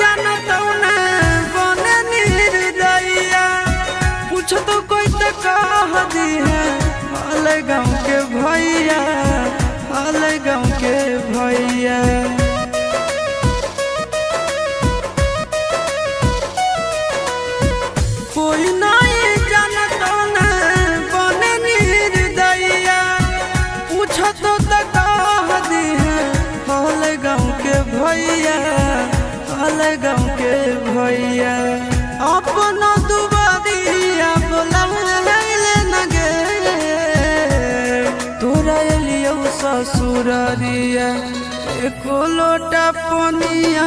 जानत न बने निर्दयिया पूछ तो कोई तो कह दी है हाल गाँव के भैया हाल गाँव के भैया। कोई नहीं जानत न बने निर्दयिया पूछ तो कह दी है हाल गाँव के भैया हाल गाँव के भैया। अपना दुबारिया बोला न गे तोरा एलियो ससुरारिया एको लोटा पनिया